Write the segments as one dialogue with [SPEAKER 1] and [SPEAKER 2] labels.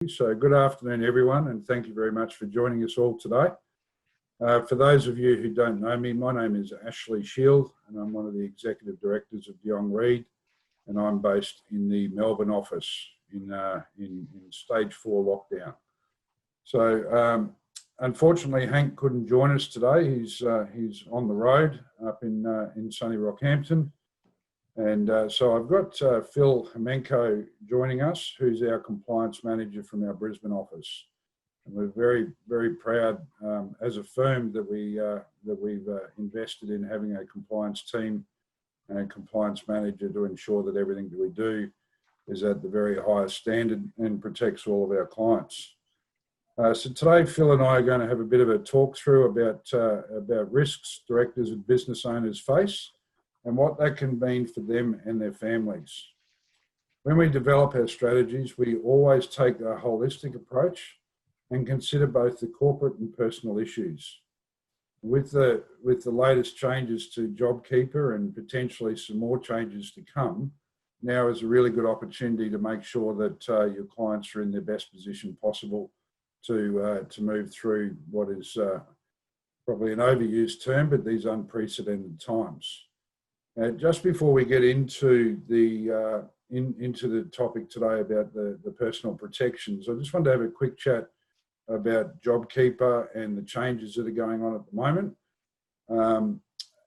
[SPEAKER 1] So good afternoon, everyone, and thank you very much for joining us all today. For those of you who don't know me, my name is Ashley Shield, and I'm one of the executive directors of de Jong Reid, and I'm based in the Melbourne office in stage 4 lockdown. So unfortunately, Hank couldn't join us today. He's on the road up in sunny Rockhampton. And so I've got Phil Hemenko joining us, who's our compliance manager from our Brisbane office. And we're very, very proud as a firm that we've invested in having a compliance team and a compliance manager to ensure that everything that we do is at the very highest standard and protects all of our clients. So today, Phil and I are going to have a bit of a talk through about risks directors and business owners face, and what that can mean for them and their families. When we develop our strategies, we always take a holistic approach and consider both the corporate and personal issues. With the latest changes to JobKeeper and potentially some more changes to come, now is a really good opportunity to make sure that your clients are in their best position possible to move through what is probably an overused term, but these unprecedented times. Just before we get into the topic today about the personal protections, I just wanted to have a quick chat about JobKeeper and the changes that are going on at the moment.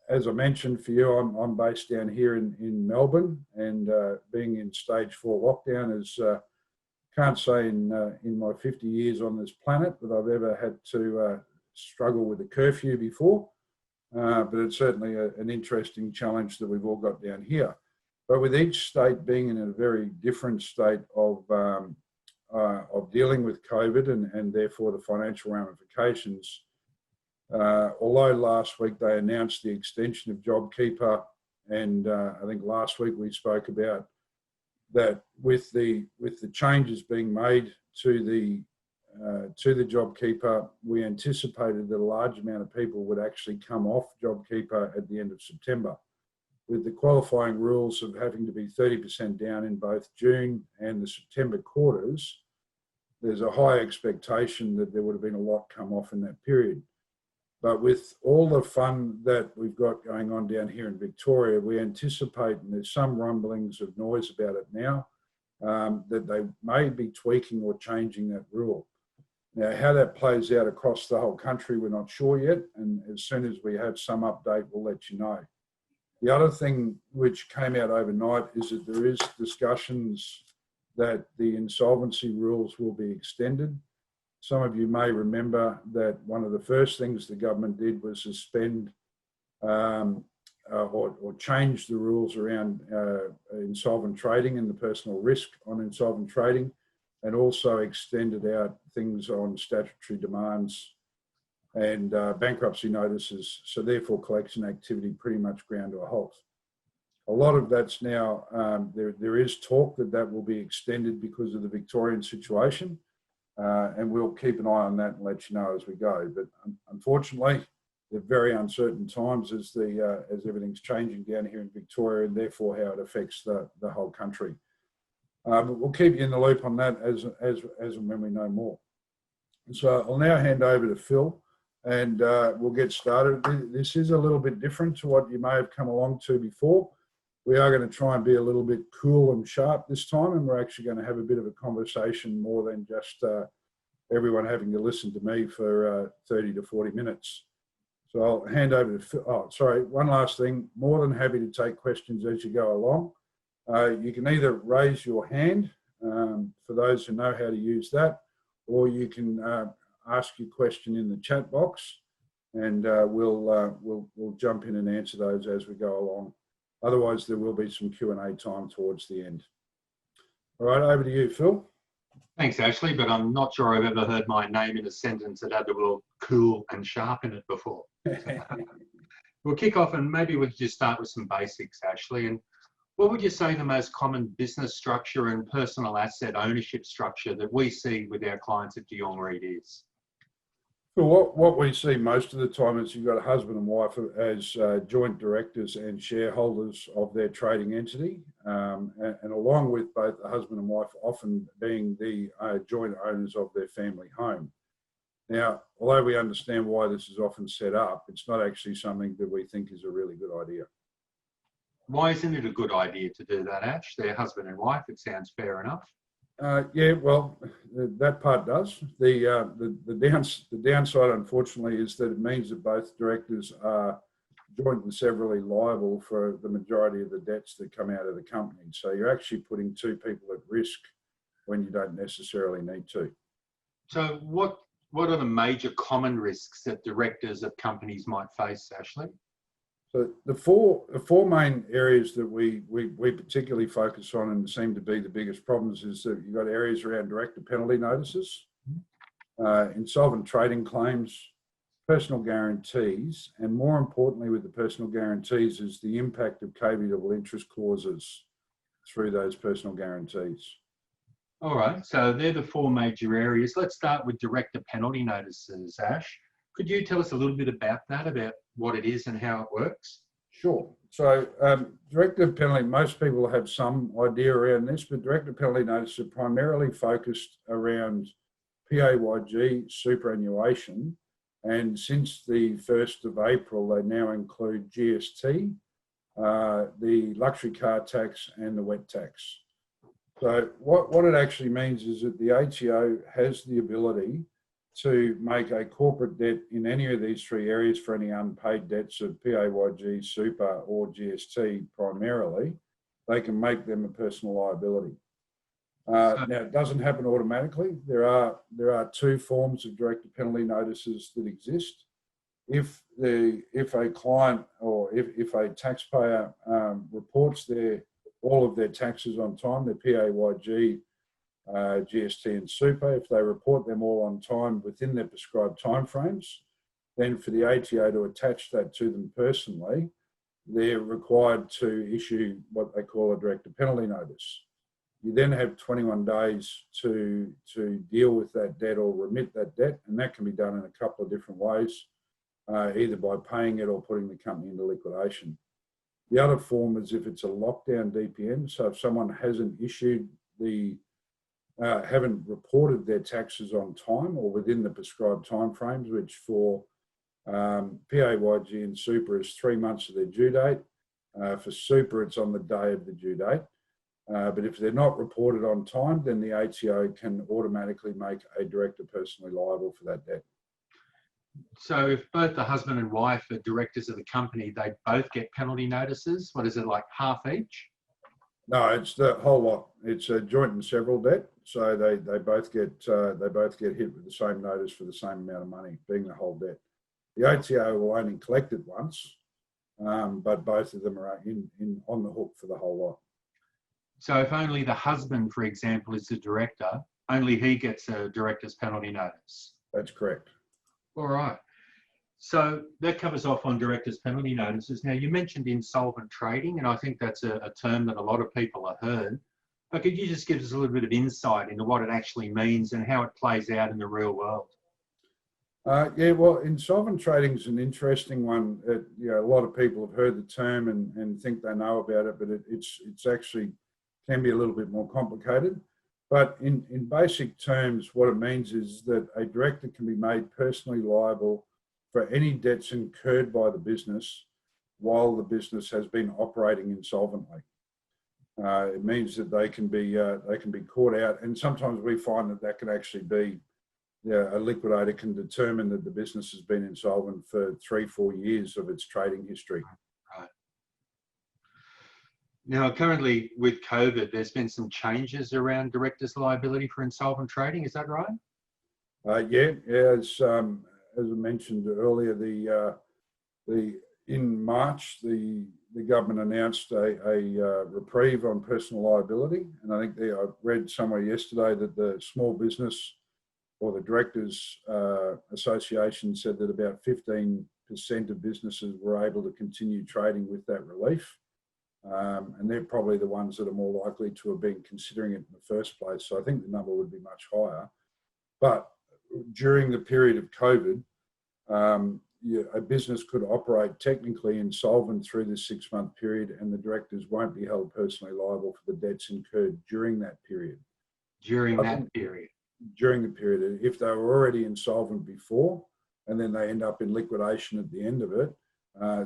[SPEAKER 1] As I mentioned for you, I'm based down here in Melbourne, and being in stage 4 lockdown is, can't say in my 50 years on this planet that I've ever had to struggle with a curfew before. But it's certainly an interesting challenge that we've all got down here. But with each state being in a very different state of dealing with COVID and therefore the financial ramifications, although last week they announced the extension of JobKeeper, and I think last week we spoke about that with the changes being made to the JobKeeper, we anticipated that a large amount of people would actually come off JobKeeper at the end of September, with the qualifying rules of having to be 30% down in both June and the September quarters. There's a high expectation that there would have been a lot come off in that period. But with all the fun that we've got going on down here in Victoria, we anticipate, and there's some rumblings of noise about it now, that they may be tweaking or changing that rule. Now, how that plays out across the whole country, we're not sure yet. And as soon as we have some update, we'll let you know. The other thing which came out overnight is that there is discussions that the insolvency rules will be extended. Some of you may remember that one of the first things the government did was suspend or change the rules around insolvent trading and the personal risk on insolvent trading, and also extended out things on statutory demands and bankruptcy notices. So therefore collection activity pretty much ground to a halt. A lot of that's now, there is talk that will be extended because of the Victorian situation, and we'll keep an eye on that and let you know as we go. But unfortunately, they're very uncertain times as everything's changing down here in Victoria, and therefore how it affects the whole country. But we'll keep you in the loop on that as and when we know more. So I'll now hand over to Phil, and we'll get started. This is a little bit different to what you may have come along to before. We are going to try and be a little bit cool and sharp this time, and we're actually going to have a bit of a conversation more than just everyone having to listen to me for 30 to 40 minutes. So I'll hand over to Phil. Oh, sorry, one last thing. More than happy to take questions as you go along. You can either raise your hand for those who know how to use that, or you can ask your question in the chat box, and we'll jump in and answer those as we go along. Otherwise, there will be some Q&A time towards the end. All right, over to you, Phil.
[SPEAKER 2] Thanks, Ashley, but I'm not sure I've ever heard my name in a sentence that had the word cool and sharp in it before. We'll kick off, and maybe we'll just start with some basics, Ashley. And what would you say the most common business structure and personal asset ownership structure that we see with our clients at de Jong Reid is?
[SPEAKER 1] So what we see most of the time is you've got a husband and wife as joint directors and shareholders of their trading entity, and along with both the husband and wife often being the joint owners of their family home. Now, although we understand why this is often set up, it's not actually something that we think is a really good idea.
[SPEAKER 2] Why isn't it a good idea to do that, Ash? They're husband and wife. It sounds fair enough.
[SPEAKER 1] Yeah, well, that part does. The downside, unfortunately, is that it means that both directors are joint and severally liable for the majority of the debts that come out of the company. So you're actually putting two people at risk when you don't necessarily need to.
[SPEAKER 2] So what are the major common risks that directors of companies might face, Ashley?
[SPEAKER 1] So the four main areas that we particularly focus on and seem to be the biggest problems is that you've got areas around director penalty notices, insolvent trading claims, personal guarantees, and more importantly with the personal guarantees is the impact of equitable interest clauses through those personal guarantees.
[SPEAKER 2] All right, so they're the four major areas. Let's start with director penalty notices, Ash. Could you tell us a little bit about that, about what it is and how it works?
[SPEAKER 1] Sure. So director penalty, most people have some idea around this, but director penalty notices are primarily focused around PAYG superannuation. And since the 1st of April, they now include GST, the luxury car tax and the wet tax. So what it actually means is that the ATO has the ability to make a corporate debt in any of these three areas for any unpaid debts of PAYG, super or GST primarily. They can make them a personal liability. Now, it doesn't happen automatically. There are two forms of director penalty notices that exist. If a client or if a taxpayer reports all of their taxes on time, their PAYG, GST and super, if they report them all on time within their prescribed timeframes, then for the ATO to attach that to them personally, they're required to issue what they call a director penalty notice. You then have 21 days to deal with that debt or remit that debt, and that can be done in a couple of different ways, either by paying it or putting the company into liquidation. The other form is if it's a lockdown DPN, so if someone hasn't haven't reported their taxes on time or within the prescribed timeframes, which for PAYG and super is 3 months of their due date. For super, it's on the day of the due date. But if they're not reported on time, then the ATO can automatically make a director personally liable for that debt.
[SPEAKER 2] So if both the husband and wife are directors of the company, they both get penalty notices. What is it, like half each?
[SPEAKER 1] No, it's the whole lot. It's a joint and several debt, so they both get hit with the same notice for the same amount of money, being the whole debt. The ATO will only collect it once, but both of them are on the hook for the whole lot.
[SPEAKER 2] So if only the husband, for example, is the director, only he gets a director's penalty notice.
[SPEAKER 1] That's correct.
[SPEAKER 2] All right. So that covers off on director's penalty notices. Now, you mentioned insolvent trading, and I think that's a term that a lot of people have heard. But could you just give us a little bit of insight into what it actually means and how it plays out in the real world?
[SPEAKER 1] Yeah, well, insolvent trading is an interesting one. A lot of people have heard the term and think they know about it, but it's actually can be a little bit more complicated. But in basic terms, what it means is that a director can be made personally liable for any debts incurred by the business while the business has been operating insolvently. It means that they can be caught out, and sometimes we find that can actually be a liquidator can determine that the business has been insolvent for 3-4 years of its trading history.
[SPEAKER 2] Right. Now, currently with COVID, there's been some changes around directors' liability for insolvent trading. Is that right?
[SPEAKER 1] Yeah. As I mentioned earlier, in March the government announced a reprieve on personal liability, and I think I read somewhere yesterday that the small business or the Directors Association said that about 15% of businesses were able to continue trading with that relief. And they're probably the ones that are more likely to have been considering it in the first place. So I think the number would be much higher. But during the period of COVID, a business could operate technically insolvent through this 6-month period, and the directors won't be held personally liable for the debts incurred during that period.
[SPEAKER 2] During that period?
[SPEAKER 1] During the period. If they were already insolvent before, and then they end up in liquidation at the end of it,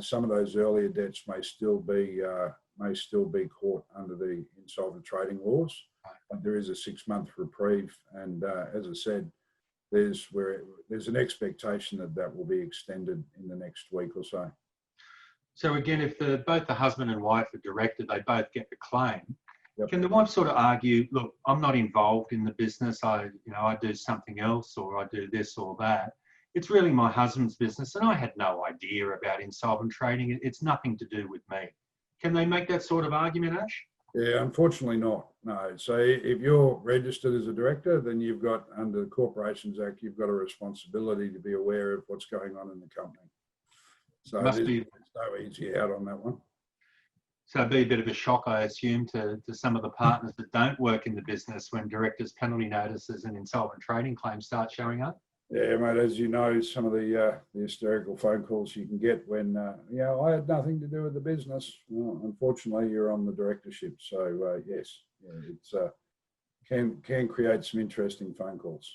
[SPEAKER 1] some of those earlier debts may still be caught under the insolvent trading laws. But there is a 6-month reprieve, and as I said, there's an expectation that will be extended in the next week or so.
[SPEAKER 2] So again, if both the husband and wife are directed, they both get the claim.
[SPEAKER 1] Yep.
[SPEAKER 2] Can the wife sort of argue, look, I'm not involved in the business. I do something else, or I do this or that. It's really my husband's business, and I had no idea about insolvent trading. It's nothing to do with me. Can they make that sort of argument, Ash?
[SPEAKER 1] Yeah, unfortunately not. No. So if you're registered as a director, then you've got, under the Corporations Act, you've got a responsibility to be aware of what's going on in the company. So there's no easy out on that one.
[SPEAKER 2] So it'd be a bit of a shock, I assume, to some of the partners that don't work in the business when directors' penalty notices and insolvent trading claims start showing up.
[SPEAKER 1] Yeah, mate, as you know, some of the hysterical phone calls you can get when, I had nothing to do with the business. Well, unfortunately, you're on the directorship. So, yes, it's can create some interesting phone calls.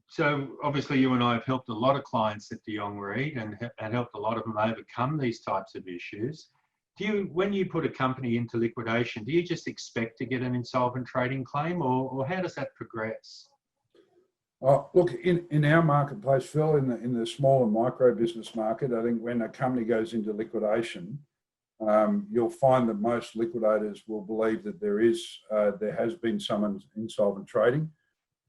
[SPEAKER 2] So, obviously, you and I have helped a lot of clients at De Jong Reed and helped a lot of them overcome these types of issues. When you put a company into liquidation, do you just expect to get an insolvent trading claim, or how does that progress?
[SPEAKER 1] Look, in our marketplace, Phil, in the small and micro business market, I think when a company goes into liquidation, you'll find that most liquidators will believe that there has been some insolvent trading.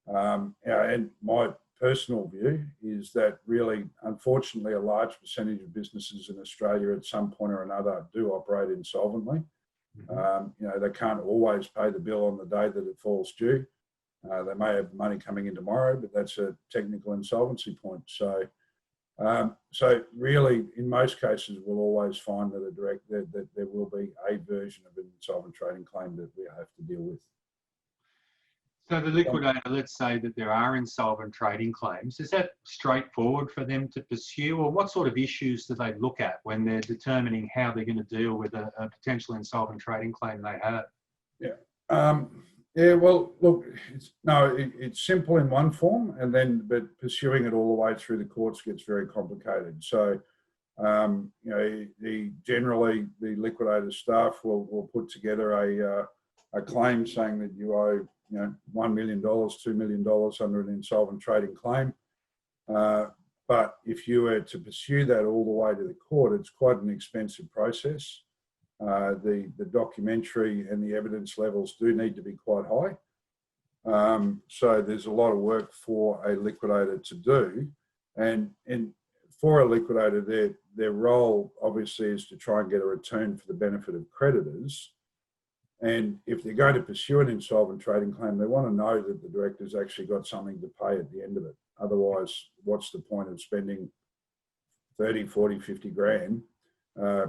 [SPEAKER 1] And my personal view is that really, unfortunately, a large percentage of businesses in Australia at some point or another do operate insolvently. They can't always pay the bill on the day that it falls due. They may have money coming in tomorrow, but that's a technical insolvency point. So really, in most cases, we'll always find that that there will be a version of an insolvent trading claim that we have to deal with.
[SPEAKER 2] So the liquidator, let's say that there are insolvent trading claims. Is that straightforward for them to pursue, or what sort of issues do they look at when they're determining how they're going to deal with a potential insolvent trading claim they have?
[SPEAKER 1] Yeah. Well, look, it's simple in one form, but pursuing it all the way through the courts gets very complicated. So, generally the liquidator staff will put together a claim saying that you owe, $1 million, $2 million under an insolvent trading claim. But if you were to pursue that all the way to the court, it's quite an expensive process. The documentary and the evidence levels do need to be quite high. So there's a lot of work for a liquidator to do. And for a liquidator, their role obviously is to try and get a return for the benefit of creditors. And if they're going to pursue an insolvent trading claim, they want to know that the director's actually got something to pay at the end of it. Otherwise, what's the point of spending 30, 40, 50 grand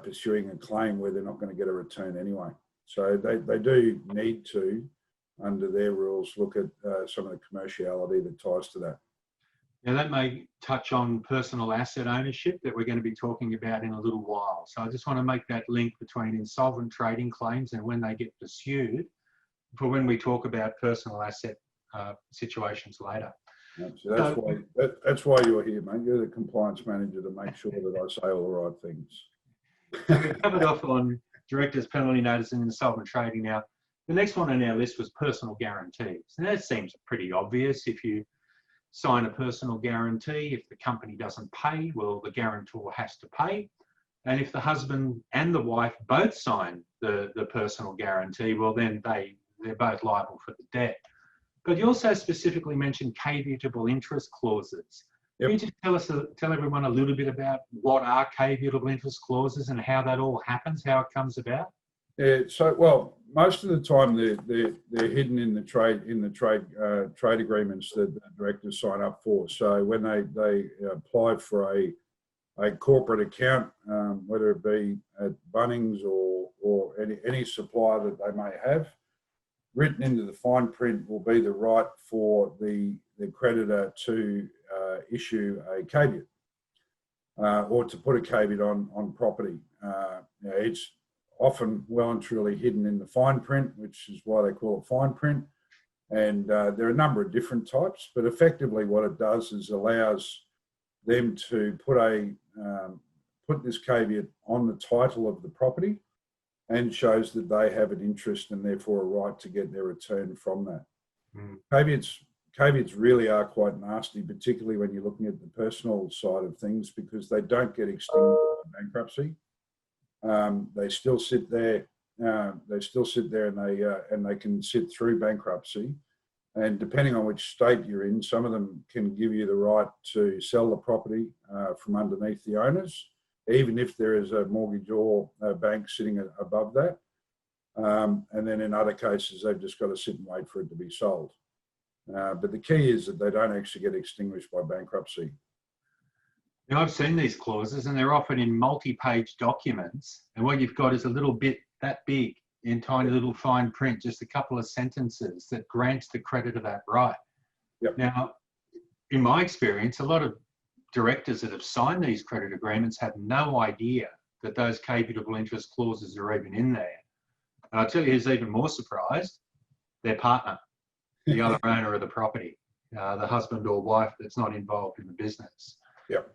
[SPEAKER 1] pursuing a claim where they're not going to get a return anyway? So they do need to, under their rules, look at some of the commerciality that ties to that.
[SPEAKER 2] Now that may touch on personal asset ownership that we're going to be talking about in a little while. So I just want to make that link between insolvent trading claims and when they get pursued for when we talk about personal asset situations later.
[SPEAKER 1] So that's why you're here, mate. You're the compliance manager to make sure that I say all the right things.
[SPEAKER 2] So we've covered off on directors' penalty notice and insolvent trading. Now, the next one on our list was personal guarantees. And that seems pretty obvious. If you sign a personal guarantee, if the company doesn't pay, well, the guarantor has to pay. And if the husband and the wife both sign the personal guarantee, well, then they're both liable for the debt. But you also specifically mentioned caveatable interest clauses.
[SPEAKER 1] Yep.
[SPEAKER 2] Can you just tell everyone a little bit about what are caveatable interest clauses and how that all happens, how it comes about?
[SPEAKER 1] Yeah, so well, most of the time they're hidden in the trade agreements that the directors sign up for. So when they apply for a corporate account, whether it be at Bunnings or any supplier that they may have, written into the fine print will be the right for the creditor to issue a caveat. or to put a caveat on property. It's often well and truly hidden in the fine print, which is why they call it fine print. And there are a number of different types, but effectively what it does is allows them to put this caveat on the title of the property and shows that they have an interest and therefore a right to get their return from that. Caveats really are quite nasty, particularly when you're looking at the personal side of things, because they don't get extinguished by bankruptcy. They still sit there. And they can sit through bankruptcy. And depending on which state you're in, some of them can give you the right to sell the property from underneath the owners, even if there is a mortgage or a bank sitting above that. And then in other cases, they've just got to sit and wait for it to be sold. But the key is that they don't actually get extinguished by bankruptcy.
[SPEAKER 2] Now, I've seen these clauses and they're often in multi-page documents. And what you've got is a little bit that big in tiny little fine print, just a couple of sentences that grants the creditor that right.
[SPEAKER 1] Yep.
[SPEAKER 2] Now, in my experience, a lot of directors that have signed these credit agreements have no idea that those caveatable interest clauses are even in there. And I'll tell you who's even more surprised, their partner, the other owner of the property, the husband or wife that's not involved in the business.
[SPEAKER 1] Yep.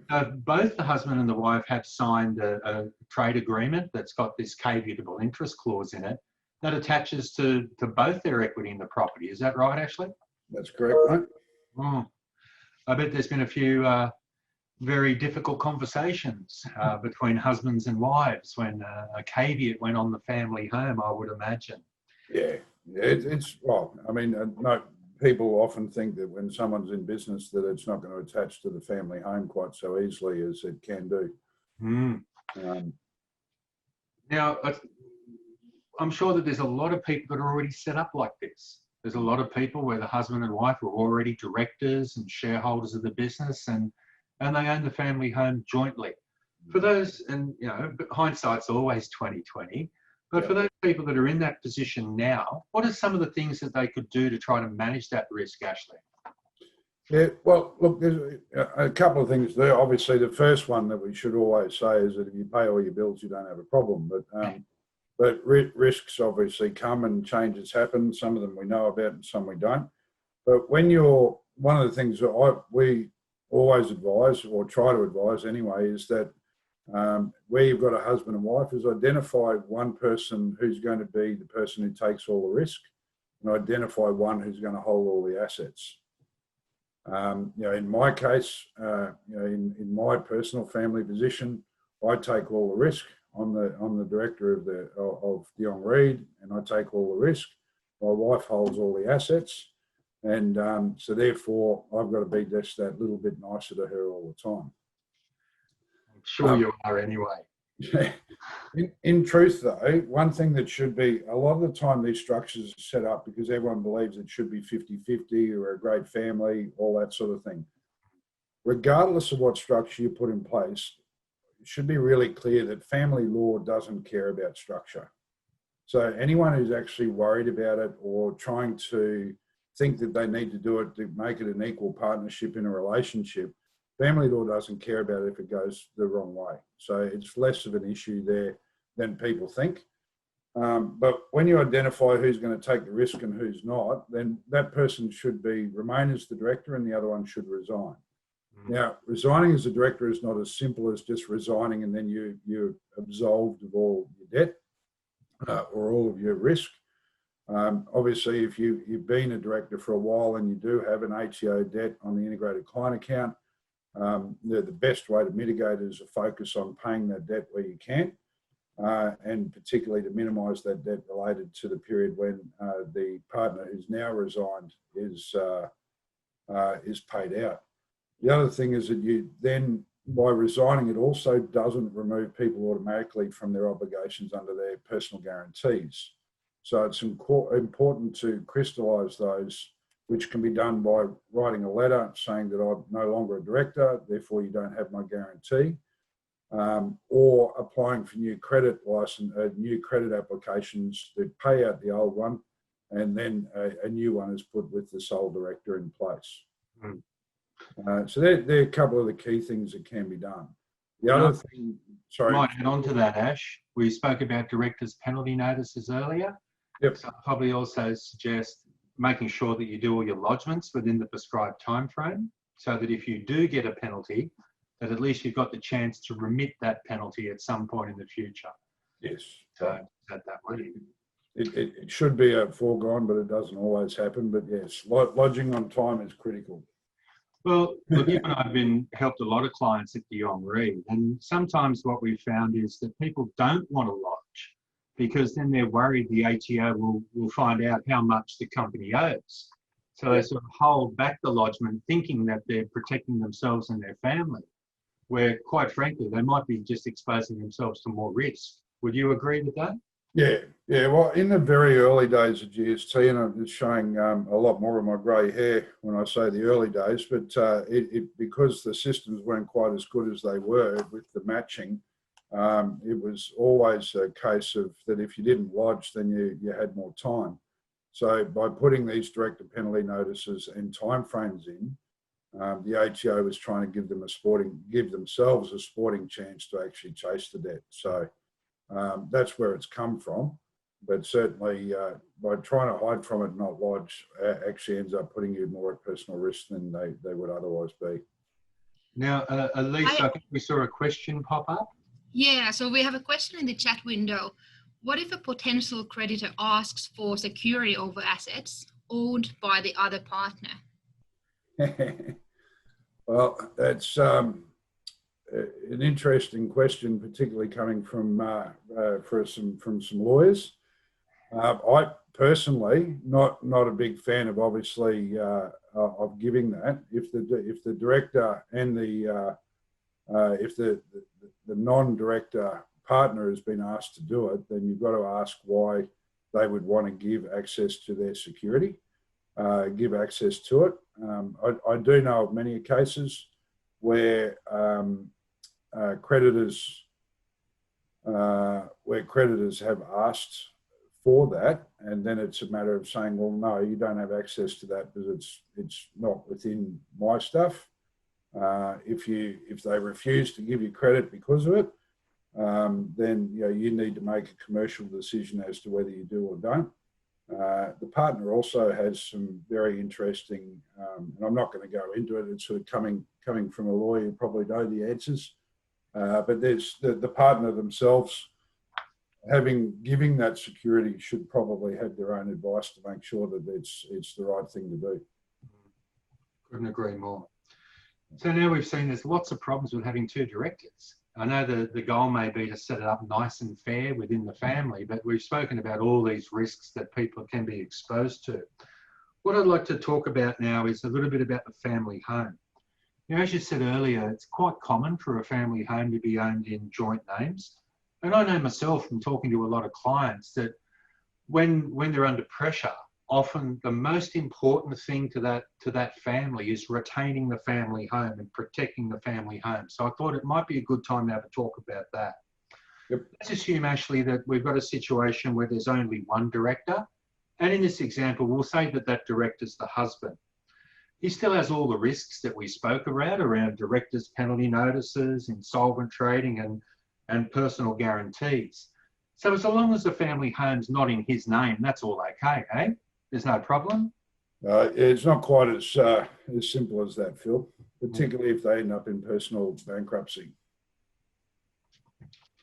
[SPEAKER 2] Both the husband and the wife have signed a trade agreement that's got this caveatable interest clause in it that attaches to both their equity in the property. Is that right, Ashley?
[SPEAKER 1] That's correct, mate.
[SPEAKER 2] I bet there's been a few very difficult conversations between husbands and wives when a caveat went on the family home, I would imagine.
[SPEAKER 1] Yeah, no, people often think that when someone's in business that it's not going to attach to the family home quite so easily as it can do.
[SPEAKER 2] Now, I'm sure that there's a lot of people that are already set up like this. There's a lot of people where the husband and wife are already directors and shareholders of the business and they own the family home jointly. For those, and hindsight's always 20/20, but for those people that are in that position now, what are some of the things that they could do to try to manage that risk, Ashley?
[SPEAKER 1] Yeah, well, look, there's a couple of things there. Obviously, the first one that we should always say is that if you pay all your bills, you don't have a problem. But risks obviously come and changes happen. Some of them we know about and some we don't. But one of the things that we always advise, or try to advise anyway, is that where you've got a husband and wife, is identify one person who's going to be the person who takes all the risk and identify one who's going to hold all the assets. In my case, in my personal family position, I take all the risk. I'm the director of Dion Reed, and I take all the risk. My wife holds all the assets, and so therefore I've got to be just that little bit nicer to her all the time.
[SPEAKER 2] I'm sure you are anyway.
[SPEAKER 1] In truth, though, one thing that should be, a lot of the time these structures are set up because everyone believes it should be 50-50 or a great family, all that sort of thing. Regardless of what structure you put in place, it should be really clear that family law doesn't care about structure. So anyone who's actually worried about it or trying to think that they need to do it to make it an equal partnership in a relationship, family law doesn't care about it if it goes the wrong way. So it's less of an issue there than people think. But when you identify who's going to take the risk and who's not, then that person should remain as the director and the other one should resign. Now, resigning as a director is not as simple as just resigning and then you're absolved of all your debt or all of your risk. Obviously, if you've been a director for a while and you do have an ATO debt on the integrated client account, the best way to mitigate is to focus on paying that debt where you can, and particularly to minimise that debt related to the period when the partner who's now resigned is paid out. The other thing is that you then, by resigning, it also doesn't remove people automatically from their obligations under their personal guarantees. So it's important to crystallise those, which can be done by writing a letter saying that I'm no longer a director, therefore you don't have my guarantee, or applying for new credit applications that pay out the old one, and then a new one is put with the sole director in place. So they're a couple of the key things that can be done. The other thing, sorry.
[SPEAKER 2] Might add on to that, Ash. We spoke about directors' penalty notices earlier.
[SPEAKER 1] Yep.
[SPEAKER 2] So I'd probably also suggest making sure that you do all your lodgements within the prescribed time frame, so that if you do get a penalty, that at least you've got the chance to remit that penalty at some point in the future.
[SPEAKER 1] Yes.
[SPEAKER 2] So that way.
[SPEAKER 1] It should be a foregone, but it doesn't always happen. But yes, lodging on time is critical.
[SPEAKER 2] Well, look, you and I have helped a lot of clients at De Jong Reed, and sometimes what we've found is that people don't want to lodge because then they're worried the ATO will find out how much the company owes. So they sort of hold back the lodgement thinking that they're protecting themselves and their family, where quite frankly, they might be just exposing themselves to more risk. Would you agree with that?
[SPEAKER 1] Yeah. Well, in the very early days of GST, and I'm showing a lot more of my grey hair when I say the early days, but because the systems weren't quite as good as they were with the matching, it was always a case of that if you didn't lodge, then you had more time. So by putting these director penalty notices and timeframes in, the ATO was trying to give themselves a sporting chance to actually chase the debt. So that's where it's come from. But certainly by trying to hide from it and not lodge actually ends up putting you more at personal risk than they would otherwise be.
[SPEAKER 2] Now, Elise, I think we saw a question pop up.
[SPEAKER 3] Yeah, so we have a question in the chat window. What if a potential creditor asks for security over assets owned by the other partner?
[SPEAKER 1] Well, that's an interesting question, particularly coming from some lawyers. I personally not a big fan of obviously of giving that. If the director and if the non-director partner has been asked to do it, then you've got to ask why they would want to give access to their security, give access to it. I do know of many cases where creditors have asked for that, and then it's a matter of saying, well, no, you don't have access to that because it's not within my stuff. If they refuse to give you credit because of it, then you need to make a commercial decision as to whether you do or don't. The partner also has some very interesting, and I'm not going to go into it. It's sort of coming from a lawyer, you probably know the answers. But there's the partner themselves giving that security should probably have their own advice to make sure that it's the right thing to do.
[SPEAKER 2] Couldn't agree more. So now we've seen there's lots of problems with having two directors. I know the goal may be to set it up nice and fair within the family, but we've spoken about all these risks that people can be exposed to. What I'd like to talk about now is a little bit about the family home. As you said earlier, it's quite common for a family home to be owned in joint names. And I know myself from talking to a lot of clients that when they're under pressure, often the most important thing to that family is retaining the family home and protecting the family home. So I thought it might be a good time now to talk about that.
[SPEAKER 1] Yep.
[SPEAKER 2] Let's assume, Ashley, that we've got a situation where there's only one director. And in this example, we'll say that director's the husband. He still has all the risks that we spoke about around directors' penalty notices, insolvent trading, and personal guarantees. So as long as the family home's not in his name, that's all okay, eh? There's no problem?
[SPEAKER 1] It's not quite as simple as that, Phil, particularly if they end up in personal bankruptcy.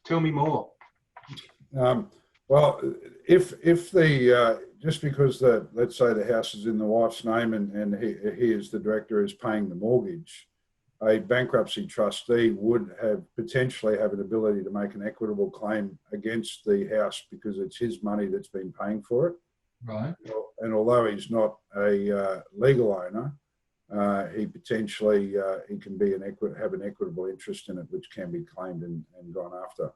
[SPEAKER 2] Tell me more.
[SPEAKER 1] Well, if just because let's say the house is in the wife's name and he is the director is paying the mortgage, a bankruptcy trustee would potentially have an ability to make an equitable claim against the house because it's his money that's been paying for it.
[SPEAKER 2] Right.
[SPEAKER 1] And although he's not a legal owner, he potentially he can be have an equitable interest in it, which can be claimed and gone after.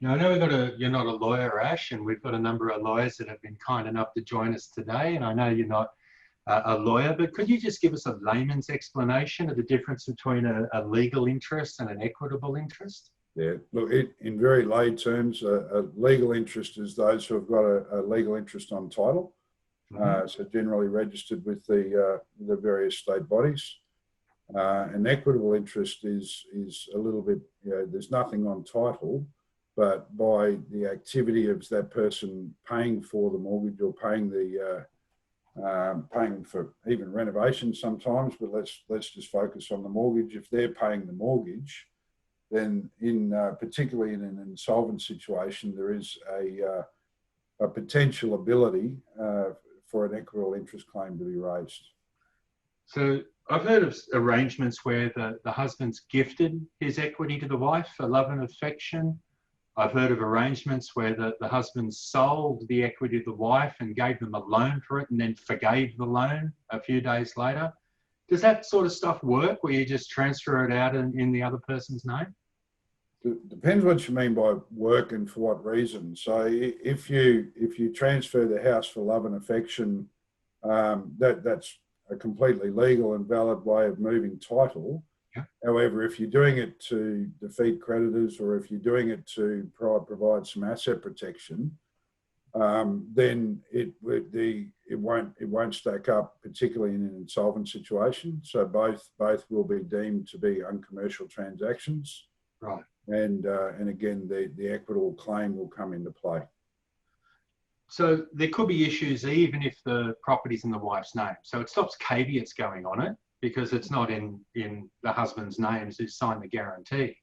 [SPEAKER 2] Now, I know you're not a lawyer, Ash, and we've got a number of lawyers that have been kind enough to join us today. And I know you're not a lawyer, but could you just give us a layman's explanation of the difference between a legal interest and an equitable interest?
[SPEAKER 1] Yeah, look, in very lay terms, a legal interest is those who have got a legal interest on title, so generally registered with the various state bodies. An equitable interest is a little bit, there's nothing on title, but by the activity of that person paying for the mortgage or paying for even renovations sometimes, but let's just focus on the mortgage. If they're paying the mortgage, then particularly in an insolvent situation, there is a potential ability for an equitable interest claim to be raised.
[SPEAKER 2] So I've heard of arrangements where the husband's gifted his equity to the wife for love and affection. I've heard of arrangements where the husband sold the equity to the wife and gave them a loan for it and then forgave the loan a few days later. Does that sort of stuff work where you just transfer it out in the other person's name?
[SPEAKER 1] It depends what you mean by work and for what reason. So if you transfer the house for love and affection, that's a completely legal and valid way of moving title.
[SPEAKER 2] Yeah.
[SPEAKER 1] However, if you're doing it to defeat creditors or if you're doing it to provide some asset protection, then it won't stack up, particularly in an insolvent situation. So both will be deemed to be uncommercial transactions.
[SPEAKER 2] Right.
[SPEAKER 1] And again, the equitable claim will come into play.
[SPEAKER 2] So there could be issues even if the property's in the wife's name. So it stops caveats going on it because it's not in the husband's names who signed the guarantee.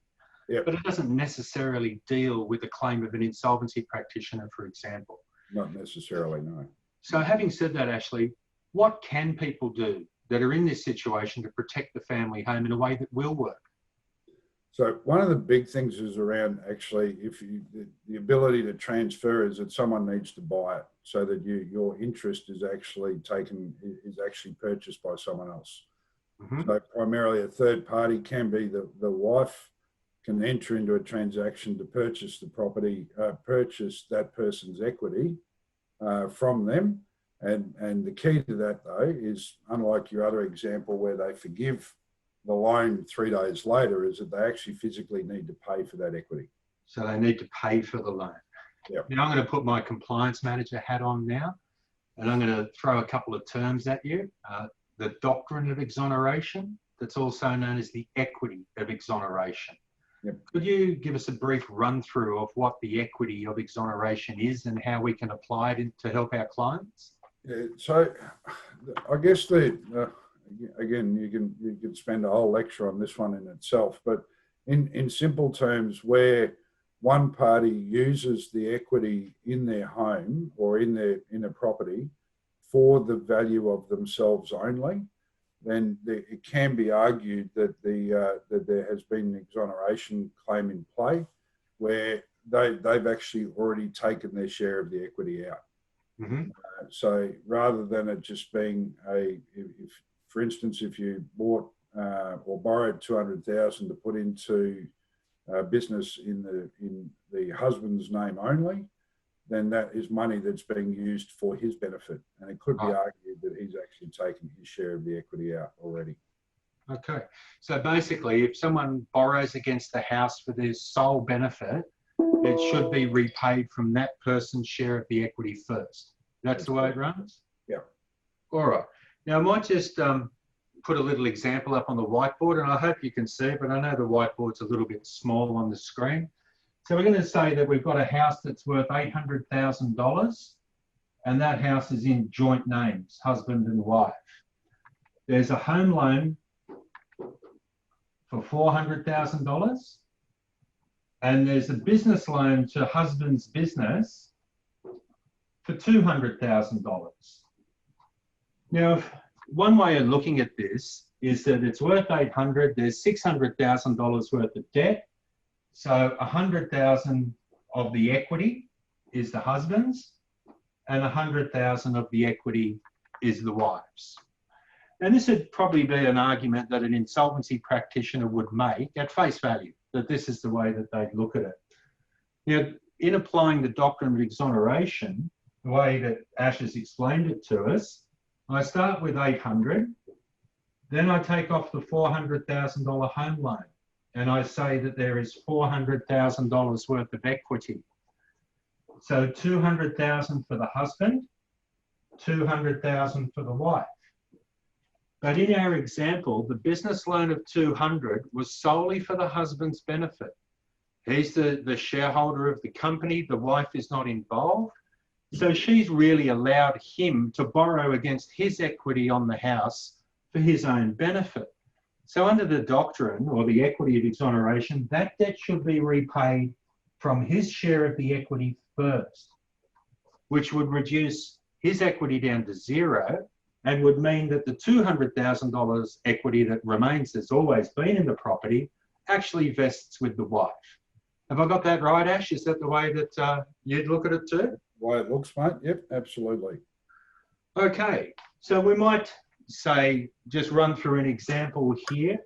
[SPEAKER 1] Yep.
[SPEAKER 2] But it doesn't necessarily deal with the claim of an insolvency practitioner, for example.
[SPEAKER 1] Not necessarily, no.
[SPEAKER 2] So having said that, Ashley, what can people do that are in this situation to protect the family home in a way that will work?
[SPEAKER 1] So one of the big things is around actually, the ability to transfer is that someone needs to buy it so that your interest is actually purchased by someone else.
[SPEAKER 2] Mm-hmm.
[SPEAKER 1] So primarily a third party can be the wife can enter into a transaction to purchase the property, purchase that person's equity from them. And the key to that though is, unlike your other example where they forgive the loan 3 days later, is that they actually physically need to pay for that equity.
[SPEAKER 2] So they need to pay for the loan.
[SPEAKER 1] Yep.
[SPEAKER 2] Now I'm going to put my compliance manager hat on now, and I'm going to throw a couple of terms at you. The doctrine of exoneration, that's also known as the equity of exoneration.
[SPEAKER 1] Yep.
[SPEAKER 2] Could you give us a brief run through of what the equity of exoneration is and how we can apply it to help our clients?
[SPEAKER 1] Yeah, so I guess again, you can spend a whole lecture on this one in itself, but in simple terms, where one party uses the equity in their home or in a property for the value of themselves only, then it can be argued that that there has been an exoneration claim in play where they've actually already taken their share of the equity out.
[SPEAKER 2] Mm-hmm.
[SPEAKER 1] So rather than it just being for instance, if you bought or borrowed $200,000 to put into business in the husband's name only, then that is money that's being used for his benefit, and it could be argued that he's actually taken his share of the equity out already.
[SPEAKER 2] Okay, so basically, if someone borrows against the house for their sole benefit, it should be repaid from that person's share of the equity first. That's the way it runs?
[SPEAKER 1] Yeah.
[SPEAKER 2] All right. Now, I might just put a little example up on the whiteboard, and I hope you can see it, but I know the whiteboard's a little bit small on the screen. So we're going to say that we've got a house that's worth $800,000, and that house is in joint names, husband and wife. There's a home loan for $400,000, and there's a business loan to husband's business for $200,000. Now, one way of looking at this is that it's worth $800,000, there's $600,000 worth of debt. So $100,000 of the equity is the husband's, and $100,000 of the equity is the wife's. And this would probably be an argument that an insolvency practitioner would make at face value, that this is the way that they'd look at it. Now, in applying the doctrine of exoneration, the way that Ash has explained it to us, I start with $800,000, then I take off the $400,000 home loan, and I say that there is $400,000 worth of equity. So $200,000 for the husband, $200,000 for the wife. But in our example, the business loan of 200 was solely for the husband's benefit. He's the shareholder of the company. The wife is not involved. So she's really allowed him to borrow against his equity on the house for his own benefit. So under the doctrine or the equity of exoneration, that debt should be repaid from his share of the equity first, which would reduce his equity down to zero and would mean that the $200,000 equity that remains, that's always been in the property, actually vests with the wife. Have I got that right, Ash? Is that the way that you'd look at it too?
[SPEAKER 1] The way it looks, mate. Yep, absolutely.
[SPEAKER 2] Okay, so we might say, just run through an example here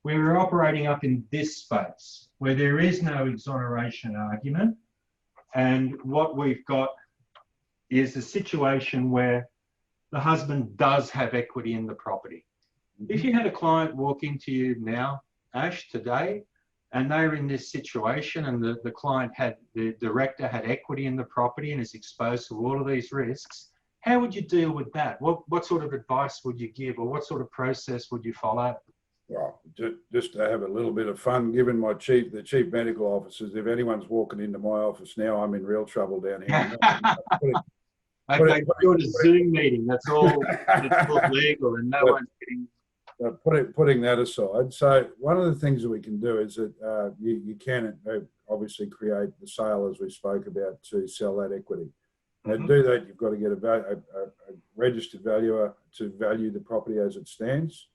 [SPEAKER 2] where we're operating up in this space where there is no exoneration argument. And what we've got is a situation where the husband does have equity in the property. If you had a client walk into you now, Ash, today, and they were in this situation and the client had, the director had equity in the property and is exposed to all of these risks, how would you deal with that? What sort of advice would you give, or what sort of process would you follow?
[SPEAKER 1] Well, just to have a little bit of fun, given the chief medical officers, if anyone's walking into my office now, I'm in real trouble down here.
[SPEAKER 2] Okay, doing a Zoom meeting, that's all legal and no one's getting...
[SPEAKER 1] Putting that aside, so one of the things that we can do is that you can obviously create the sale, as we spoke about, to sell that equity. Now, to do that, you've got to get a registered valuer to value the property as it stands.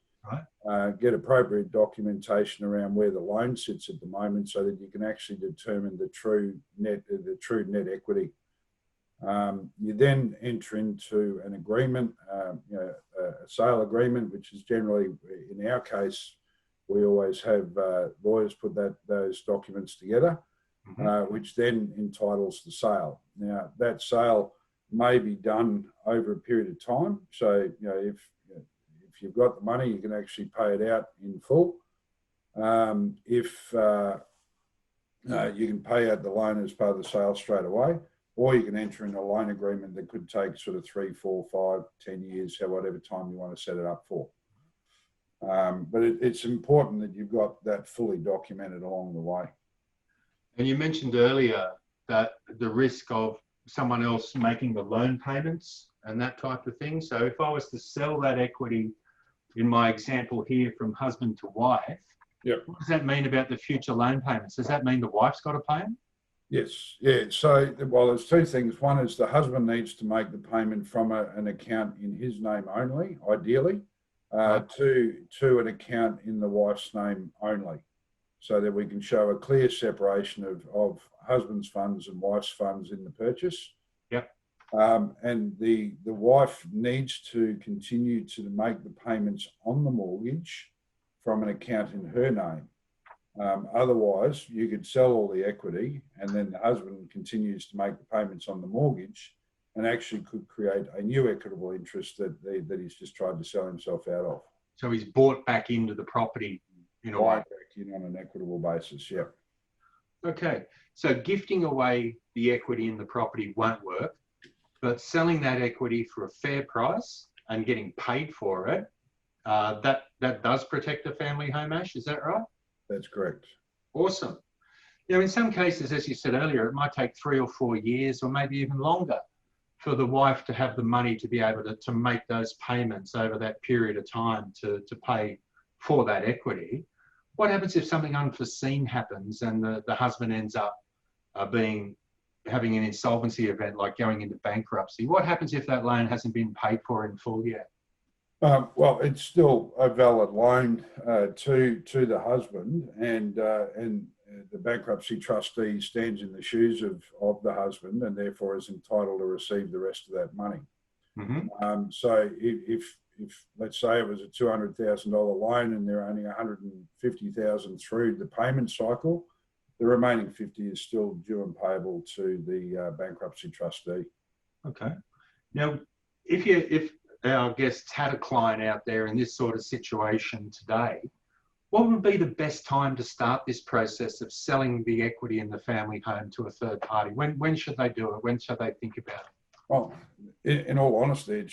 [SPEAKER 2] Right.
[SPEAKER 1] Get appropriate documentation around where the loan sits at the moment, so that you can actually determine the true net equity. You then enter into an agreement, a sale agreement, which is generally, in our case, we always have lawyers put those documents together, which then entitles the sale. Now, that sale may be done over a period of time. So, if you've got the money, you can actually pay it out in full. If you can pay out the loan as part of the sale straight away, or you can enter in a loan agreement that could take sort of 3, 4, 5, 10 years, whatever time you want to set it up for. But it's important that you've got that fully documented along the way.
[SPEAKER 2] And you mentioned earlier that the risk of someone else making the loan payments and that type of thing. So if I was to sell that equity, in my example here, from husband to wife,
[SPEAKER 1] yep.
[SPEAKER 2] What does that mean about the future loan payments? Does that mean the wife's got to pay them?
[SPEAKER 1] Yes, yeah. So, well, there's two things. One is the husband needs to make the payment from an account in his name only, ideally, to an account in the wife's name only, so that we can show a clear separation of husband's funds and wife's funds in the purchase.
[SPEAKER 2] Yep.
[SPEAKER 1] And the wife needs to continue to make the payments on the mortgage from an account in her name. Otherwise, you could sell all the equity and then the husband continues to make the payments on the mortgage and actually could create a new equitable interest that he's just tried to sell himself out of.
[SPEAKER 2] So he's bought back into the property in a way.
[SPEAKER 1] Back in on an equitable basis, yeah.
[SPEAKER 2] Okay, so gifting away the equity in the property won't work, but selling that equity for a fair price and getting paid for it, that does protect the family home, Ash, is that right?
[SPEAKER 1] That's correct.
[SPEAKER 2] Awesome. In some cases, as you said earlier, it might take 3 or 4 years or maybe even longer for the wife to have the money to be able to make those payments over that period of time to pay for that equity. What happens if something unforeseen happens and the husband ends up having an insolvency event, like going into bankruptcy? What happens if that loan hasn't been paid for in full yet?
[SPEAKER 1] Well, it's still a valid loan to the husband, and the bankruptcy trustee stands in the shoes of the husband, and therefore is entitled to receive the rest of that money. So if let's say it was a $200,000 loan and there are only $150,000 through the payment cycle, the remaining 50 is still due and payable to the bankruptcy trustee.
[SPEAKER 2] Okay. Now, if our guests had a client out there in this sort of situation today, what would be the best time to start this process of selling the equity in the family home to a third party? When should they do it? When should they think about it?
[SPEAKER 1] Well, in all honesty, it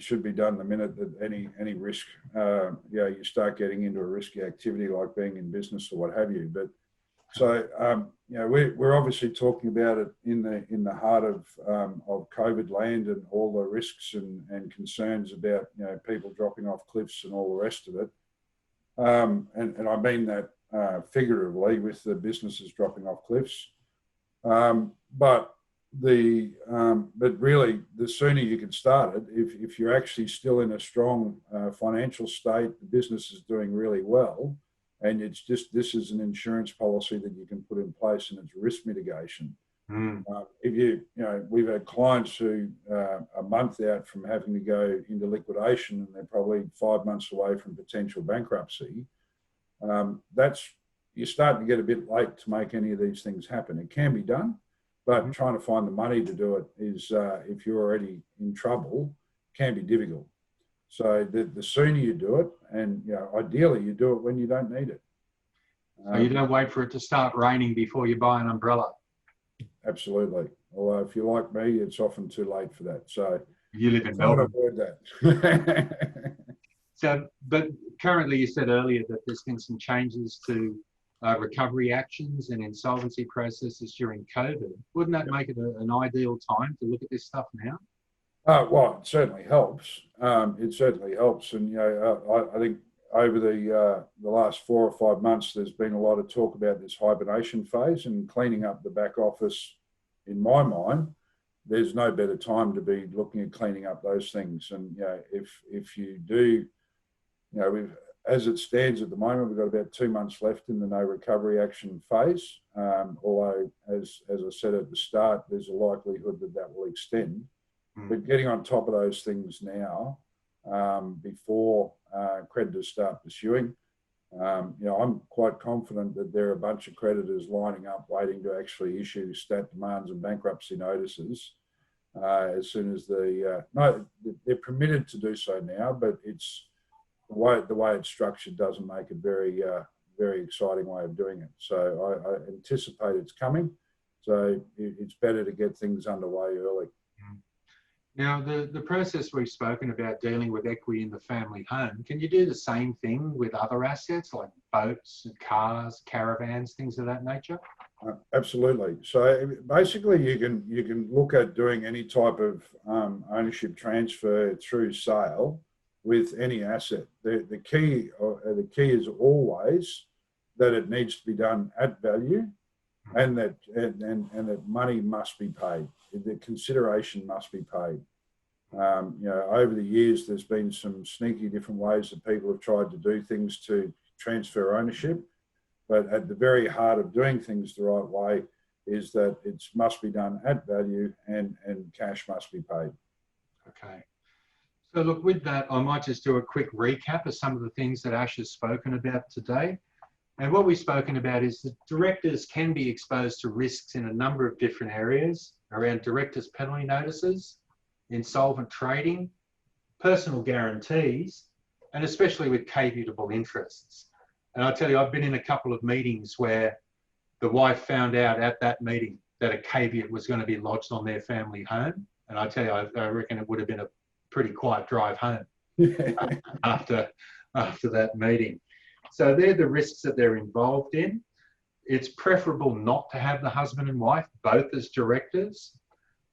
[SPEAKER 1] should be done the minute that any risk, you start getting into a risky activity like being in business or what have you. But so we're obviously talking about it in the heart of COVID land and all the risks and concerns about people dropping off cliffs and all the rest of it. And I mean that figuratively with the businesses dropping off cliffs. But really, the sooner you can start it, if you're actually still in a strong financial state, the business is doing really well, and it's just, this is an insurance policy that you can put in place, and it's risk mitigation. If we've had clients who are a month out from having to go into liquidation, and they're probably 5 months away from potential bankruptcy. You're starting to get a bit late to make any of these things happen. It can be done, but trying to find the money to do it is, if you're already in trouble, can be difficult. So the sooner you do it, and ideally you do it when you don't need it.
[SPEAKER 2] So you don't wait for it to start raining before you buy an umbrella.
[SPEAKER 1] Absolutely. Although if you're like me, it's often too late for that. So
[SPEAKER 2] you live in Melbourne.
[SPEAKER 1] Avoid that.
[SPEAKER 2] So, but currently you said earlier that there's been some changes to recovery actions and insolvency processes during COVID. Wouldn't that make it an ideal time to look at this stuff now?
[SPEAKER 1] Well, it certainly helps. It certainly helps. And, I think over the last 4 or 5 months, there's been a lot of talk about this hibernation phase and cleaning up the back office. In my mind, there's no better time to be looking at cleaning up those things. And, if you do, as it stands at the moment, we've got about 2 months left in the no recovery action phase. Although, as I said at the start, there's a likelihood that will extend. But getting on top of those things now, before creditors start pursuing, I'm quite confident that there are a bunch of creditors lining up, waiting to actually issue stat demands and bankruptcy notices as soon as they're permitted to do so now, but it's the way it's structured doesn't make it very exciting way of doing it. So I anticipate it's coming. So it's better to get things underway early.
[SPEAKER 2] Now, the process we've spoken about dealing with equity in the family home, can you do the same thing with other assets like boats, cars, caravans, things of that nature?
[SPEAKER 1] Absolutely. So basically, you can look at doing any type of ownership transfer through sale with any asset. The key is always that it needs to be done at value, and that money must be paid. The consideration must be paid. Over the years, there's been some sneaky different ways that people have tried to do things to transfer ownership, but at the very heart of doing things the right way is that it must be done at value, and cash must be paid.
[SPEAKER 2] Okay. So look, with that, I might just do a quick recap of some of the things that Ash has spoken about today. And what we've spoken about is that directors can be exposed to risks in a number of different areas around directors' penalty notices, insolvent trading, personal guarantees, and especially with caveatable interests. And I tell you, I've been in a couple of meetings where the wife found out at that meeting that a caveat was going to be lodged on their family home. And I tell you, I reckon it would have been a pretty quiet drive home after that meeting. So they're the risks that they're involved in. It's preferable not to have the husband and wife both as directors.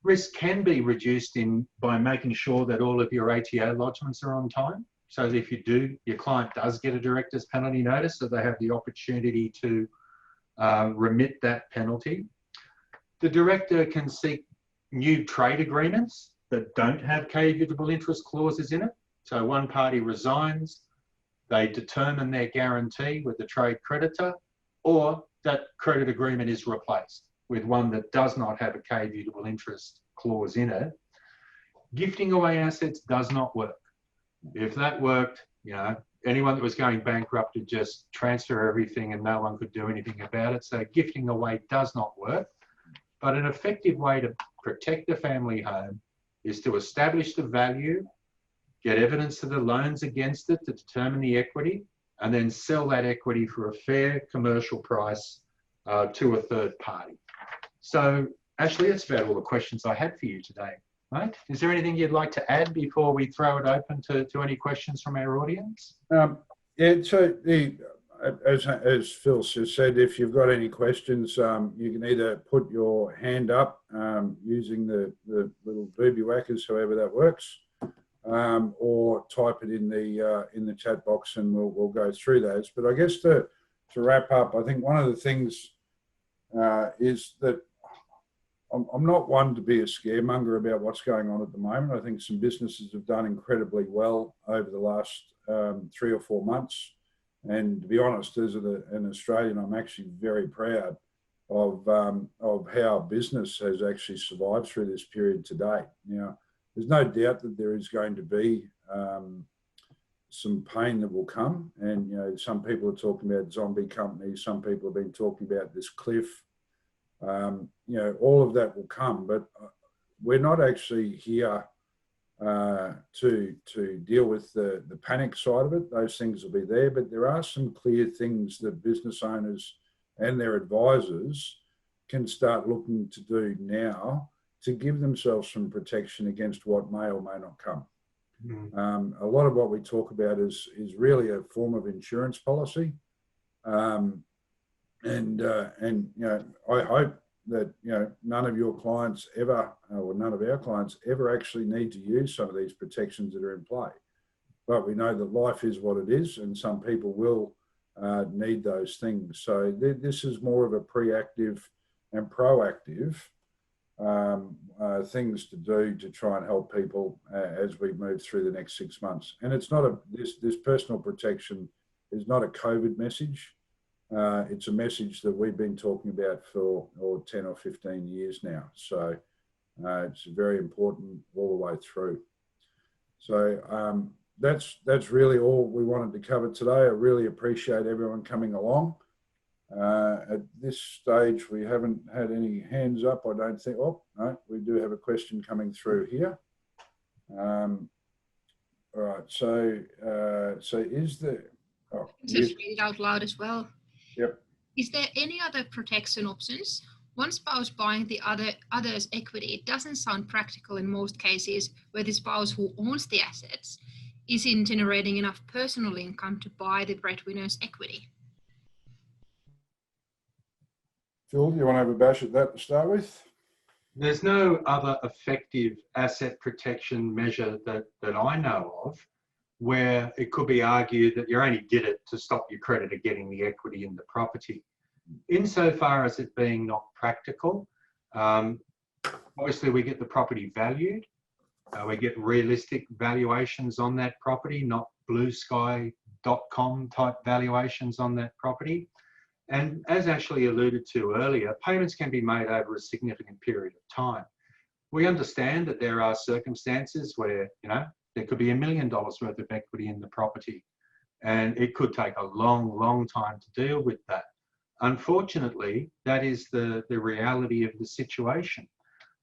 [SPEAKER 2] Risk can be reduced by making sure that all of your ATO lodgements are on time. So if your client does get a director's penalty notice, so they have the opportunity to remit that penalty. The director can seek new trade agreements that don't have caveatable interest clauses in it. So one party resigns, they determine their guarantee with the trade creditor, or that credit agreement is replaced with one that does not have a caveatable interest clause in it. Gifting away assets does not work. If that worked, anyone that was going bankrupt would just transfer everything and no one could do anything about it. So gifting away does not work. But an effective way to protect the family home is to establish the value, get evidence of the loans against it to determine the equity, and then sell that equity for a fair commercial price to a third party. So, Ashley, that's about all the questions I had for you today. Right. Is there anything you'd like to add before we throw it open to any questions from our audience?
[SPEAKER 1] Yeah, so as Phil has said, if you've got any questions, you can either put your hand up using the little booby whackers, however that works, or type it in the chat box, and we'll go through those. But I guess to wrap up, I think one of the things is that I'm not one to be a scaremonger about what's going on at the moment. I think some businesses have done incredibly well over the last 3 or 4 months. And to be honest, as an Australian, I'm actually very proud of how business has actually survived through this period to date. Now, there's no doubt that there is going to be some pain that will come. And, some people are talking about zombie companies. Some people have been talking about this cliff. All of that will come, but we're not actually here to deal with the panic side of it. Those things will be there, but there are some clear things that business owners and their advisors can start looking to do now to give themselves some protection against what may or may not come. A lot of what we talk about is really a form of insurance policy. I hope that none of your clients ever, or none of our clients ever actually need to use some of these protections that are in play. But we know that life is what it is, and some people will need those things. So this is more of a preactive and proactive things to do to try and help people as we move through the next 6 months. And it's not this personal protection is not a COVID message. It's a message that we've been talking about for 10 or 15 years now. So it's very important all the way through. So that's really all we wanted to cover today. I really appreciate everyone coming along. At this stage, we haven't had any hands up, I don't think. Oh, no, we do have a question coming through here. All right, so is there... Oh,
[SPEAKER 3] Just read it out loud as well.
[SPEAKER 1] Yep.
[SPEAKER 3] Is there any other protection options? One spouse buying the other's equity doesn't sound practical in most cases where the spouse who owns the assets isn't generating enough personal income to buy the breadwinner's equity.
[SPEAKER 1] Phil, you want to have a bash at that to start with?
[SPEAKER 2] There's no other effective asset protection measure that I know of where it could be argued that you only did it to stop your creditor getting the equity in the property. Insofar as it being not practical, obviously we get the property valued. We get realistic valuations on that property, not bluesky.com type valuations on that property. And as Ashley alluded to earlier, payments can be made over a significant period of time. We understand that there are circumstances where, there could be $1 million worth of equity in the property, and it could take a long, long time to deal with that. Unfortunately, that is the reality of the situation.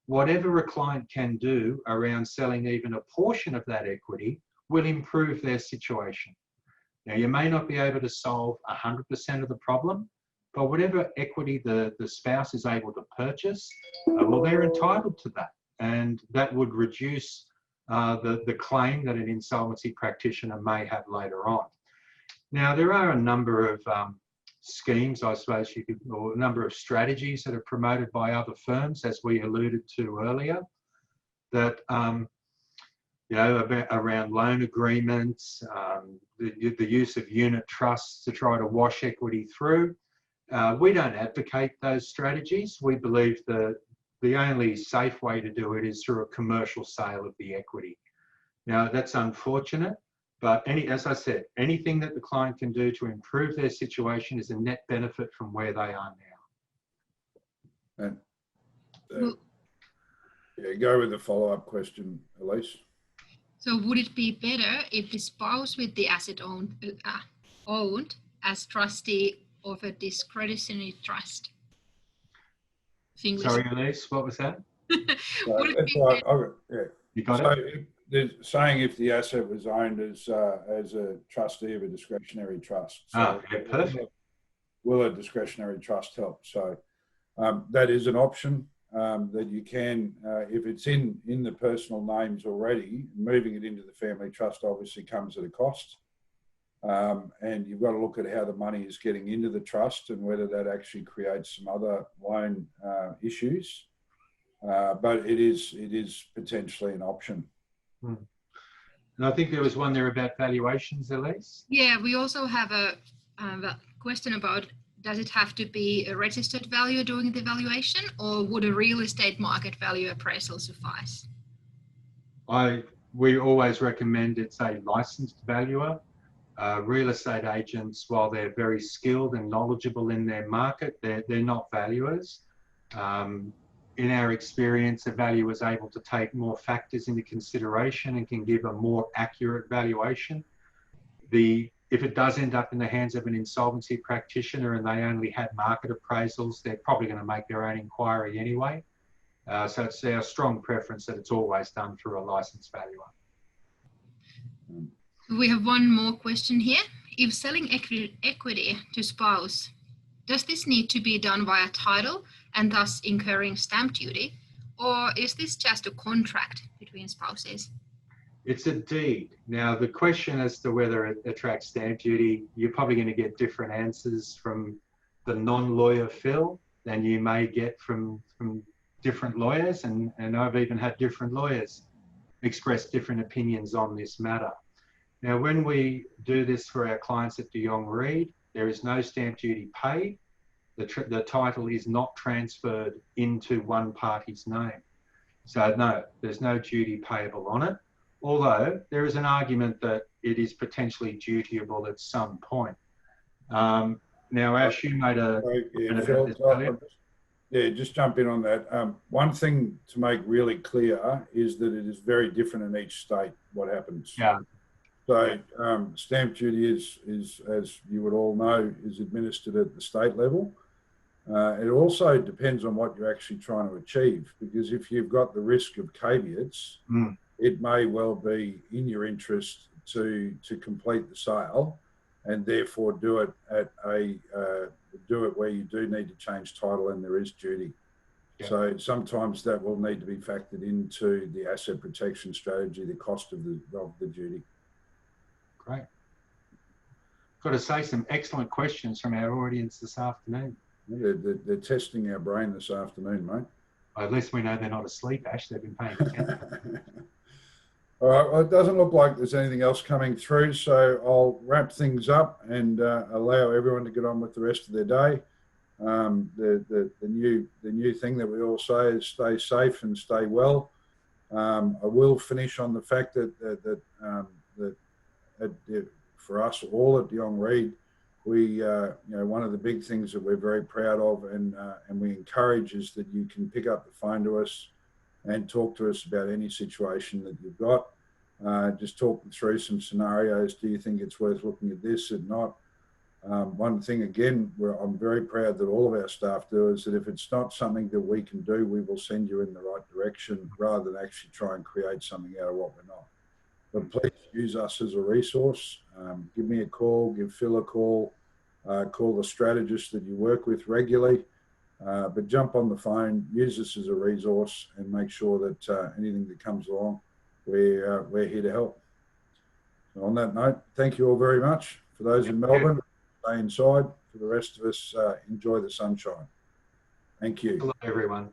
[SPEAKER 2] Whatever a client can do around selling even a portion of that equity will improve their situation. Now, you may not be able to solve 100% of the problem, but whatever equity the spouse is able to purchase, well, they're entitled to that. And that would reduce the claim that an insolvency practitioner may have later on. Now, there are a number of schemes, I suppose you could, or a number of strategies that are promoted by other firms, as we alluded to earlier, that around loan agreements, the use of unit trusts to try to wash equity through. We don't advocate those strategies. We believe that the only safe way to do it is through a commercial sale of the equity. Now, that's unfortunate, but as I said, anything that the client can do to improve their situation is a net benefit from where they are now.
[SPEAKER 1] And go with the follow-up question, Elise.
[SPEAKER 3] So would it be better if the spouse with the asset owned as trustee of a discretionary trust?
[SPEAKER 2] Sorry, Elise, what was that? You got it?
[SPEAKER 1] Saying if the asset was owned as a trustee of a discretionary trust. So
[SPEAKER 2] perfect.
[SPEAKER 1] Will a discretionary trust help? So that is an option. that you can, if it's in the personal names already, moving it into the family trust obviously comes at a cost. And you've got to look at how the money is getting into the trust and whether that actually creates some other loan issues. But it is potentially an option.
[SPEAKER 2] Hmm. And I think there was one there about valuations, Elise.
[SPEAKER 3] Yeah, we also have a question about, does it have to be a registered valuer doing the valuation, or would a real estate market value appraisal suffice?
[SPEAKER 2] We always recommend it's a licensed valuer. Real estate agents, while they're very skilled and knowledgeable in their market, they're not valuers. In our experience, a valuer is able to take more factors into consideration and can give a more accurate valuation. If it does end up in the hands of an insolvency practitioner and they only had market appraisals, they're probably going to make their own inquiry anyway. So it's our strong preference that it's always done through a licensed valuer.
[SPEAKER 3] We have one more question here. If selling equity to spouse, does this need to be done via title and thus incurring stamp duty, or is this just a contract between spouses?
[SPEAKER 2] It's a deed. Now, the question as to whether it attracts stamp duty, you're probably going to get different answers from the non-lawyer Phil than you may get from different lawyers, and I've even had different lawyers express different opinions on this matter. Now, when we do this for our clients at De Jong Reed, there is no stamp duty paid. The title is not transferred into one party's name. So no, there's no duty payable on it, although there is an argument that it is potentially dutiable at some point. Now, Ash, you made a...
[SPEAKER 1] Yeah, just jump in on that. One thing to make really clear is that it is very different in each state what happens.
[SPEAKER 2] Yeah.
[SPEAKER 1] So stamp duty is, as you would all know, is administered at the state level. It also depends on what you're actually trying to achieve, because if you've got the risk of caveats, it may well be in your interest to complete the sale and therefore do it at do it where you do need to change title and there is duty. Yeah. So sometimes that will need to be factored into the asset protection strategy, the cost of the duty.
[SPEAKER 2] Great. Got to say, some excellent questions from our audience this afternoon.
[SPEAKER 1] They're testing our brain this afternoon, mate.
[SPEAKER 2] At least we know they're not asleep, Ash. They've been paying attention.
[SPEAKER 1] All right, well, it doesn't look like there's anything else coming through, so I'll wrap things up and allow everyone to get on with the rest of their day. The new thing that we all say is stay safe and stay well. I will finish on the fact that for us all at De Jong Reed, we one of the big things that we're very proud of and we encourage is that you can pick up the phone to us and talk to us about any situation that you've got. Just talking through some scenarios. Do you think it's worth looking at this or not? One thing, again, I'm very proud that all of our staff do is that if it's not something that we can do, we will send you in the right direction rather than actually try and create something out of what we're not. But please use us as a resource. Give me a call, give Phil a call, call the strategist that you work with regularly. But jump on the phone, use us as a resource and make sure that anything that comes along, we're here to help. So on that note, thank you all very much. For those in Melbourne, stay inside. For the rest of us, enjoy the sunshine. Thank you.
[SPEAKER 2] Hello, everyone.